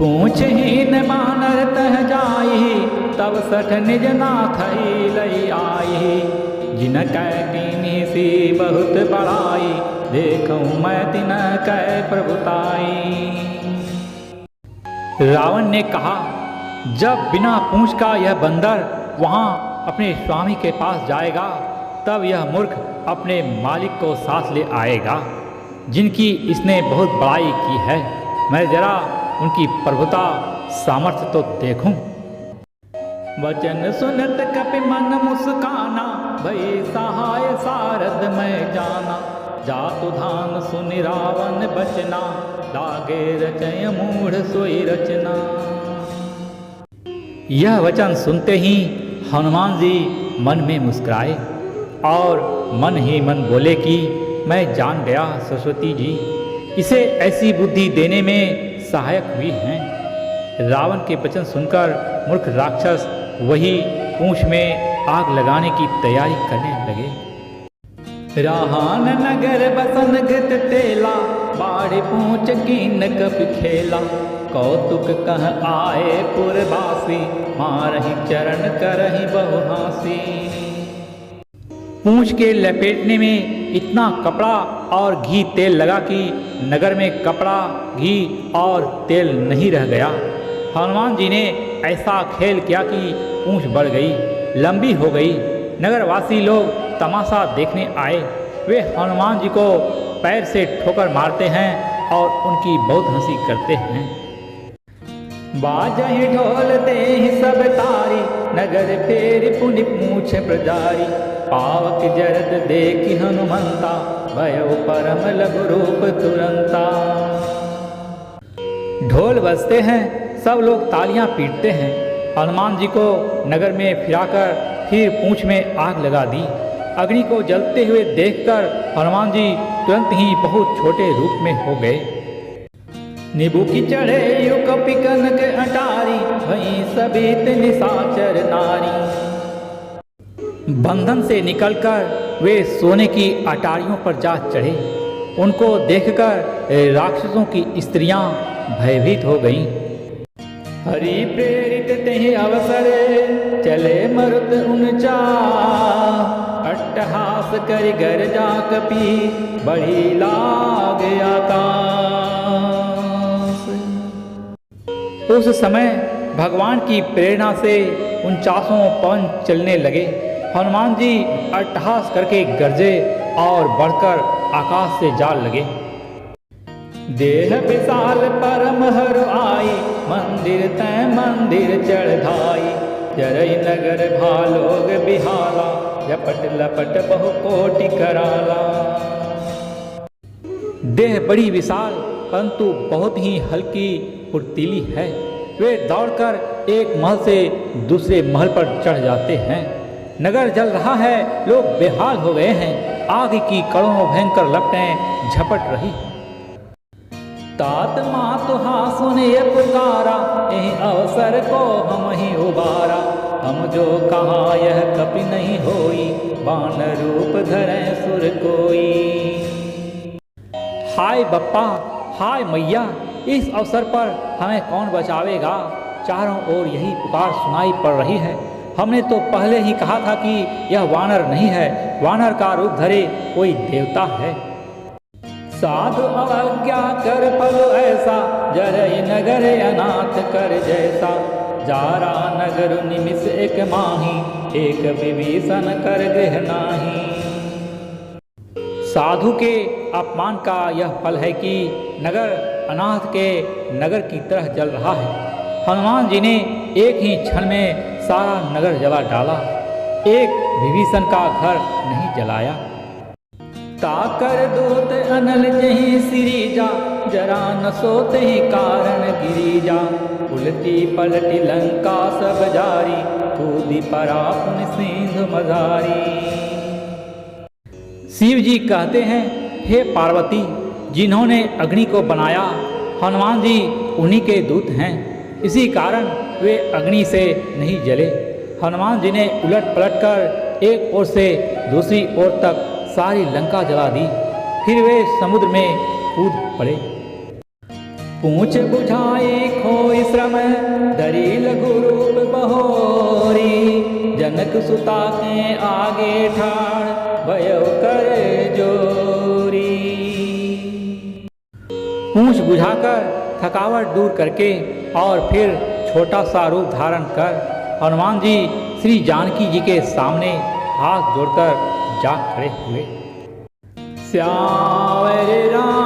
पूछ ही न बानर तह जाई, तब सठ निज नाथ लई आई। जिन कै कीनी सी बहुत बड़ाई, देखूं मैं तिन कै प्रभुताई। रावण ने कहा, जब बिना पूंछ का यह बंदर वहाँ अपने स्वामी के पास जाएगा, तब यह मूर्ख अपने मालिक को साथ ले आएगा, जिनकी इसने बहुत बड़ाई की है। मैं जरा उनकी प्रभुता सामर्थ्य तो देखूं। वचन सुनत कपि मन मुस्काना, भई सहाय सारद मैं जाना। जातु धान सुनि रावण बचना, लागे रचय मूढ़ सोई रचना। यह वचन सुनते ही हनुमान जी मन में मुस्कुराए और मन ही मन बोले कि मैं जान गया सरस्वती जी इसे ऐसी बुद्धि देने में सहायक हुई हैं। रावण के वचन सुनकर मूर्ख राक्षस वही पूंछ में आग लगाने की तैयारी करने लगे। राहान नगर बसन घृत तेला, बाढ़ पूंछ कीन कपि खेला। कौतुक कह आए पुरवासी, मारहि चरण करहि बहु हासी। पूंछ के लपेटने में इतना कपड़ा और घी तेल लगा कि नगर में कपड़ा, घी और तेल नहीं रह गया। हनुमान जी ने ऐसा खेल किया कि पूंछ बढ़ गई, लंबी हो गई। नगरवासी लोग तमाशा देखने आए। वे हनुमान जी को पैर से ठोकर मारते हैं और उनकी बहुत हंसी करते हैं। बाजहि ढोल देहि सब तारी, नगर फेर पुनि पूछ प्रजारी। पावक जरद देखि हनुमंता, भयो परम लघु रूप तुरंता। ढोल बजते हैं, सब लोग तालियां पीटते हैं। हनुमान जी को नगर में फिराकर फिर पूंछ में आग लगा दी। अग्नि को जलते हुए देखकर हनुमान जी तुरंत ही बहुत छोटे रूप में हो गए। नींबू की चढ़े यु कपि कनक अटारी, वहीं सबित निशाचर नारी। बंधन से निकलकर वे सोने की अटारियों पर जा चढ़े। उनको देखकर राक्षसों की स्त्रियां भयभीत हो गईं। हरि प्रेरित तेहि अवसर, चले मरुत उनचा। अट्टहास करि गरजा कपि, बढ़ी लाग आकाश। उस समय भगवान की प्रेरणा से 49 पवन चलने लगे। हनुमान जी अट्टहास करके गरजे और बढ़कर आकाश से जा लगे। देह विशाल परम हर आई, मंदिर तय मंदिर चढ़ाई। जरई नगर भालोग बिहाला, झपट लपट बहु कोटि कराला। देह बड़ी विशाल परंतु बहुत ही हल्की फुर्तीली है। वे दौड़कर एक महल से दूसरे महल पर चढ़ जाते हैं। नगर जल रहा है, लोग बेहाल हो गए हैं। आग की कड़ों भयंकर लपटें झपट रही। तात मातु सुने पुकारा, यही अवसर को हम ही उबारा। हम जो कहा यह कपि नहीं होई, बान रूप धरे सुर कोई। हाय बप्पा, हाय मैया, इस अवसर पर हमें कौन बचावेगा। चारों ओर यही पुकार सुनाई पड़ रही है। हमने तो पहले ही कहा था कि यह वानर नहीं है, वानर का रूप धरे कोई देवता है। साधु अवज्ञा कर फल ऐसा, जरई नगर अनाथ कर जैसा। जारा नगर निमिष एक माही, एक विभीषण कर गृह नाही। साधु के अपमान का यह फल है कि नगर अनाथ के नगर की तरह जल रहा है। हनुमान जी ने एक ही क्षण में सारा नगर जला डाला, एक विभीषण का घर नहीं जलाया। ताकर दूत अनल जही सिरीजा, जरा न सोते ही कारण गिरीजा। उलटी पलटी लंका सब जारी, कूदी परा पुनि सिंधु मझारी। शिव जी कहते हैं, हे पार्वती, जिन्होंने अग्नि को बनाया, हनुमान जी उन्हीं के दूत हैं। इसी कारण वे अग्नि से नहीं जले। हनुमान जी ने उलट पलट कर एक ओर से दूसरी ओर तक सारी लंका जला दी। फिर वे समुद्र में कूद पड़े। पूछ बुझाई खोई श्रम धरी लघु रूप बहोरी, जनक सुता के आगे ठाड़ भयो कर जोरी। पूछ बुझाकर थकावट दूर करके और फिर छोटा सा रूप धारण कर हनुमान जी श्री जानकी जी के सामने हाथ जोड़कर जा खड़े हुए। श्याम रे राम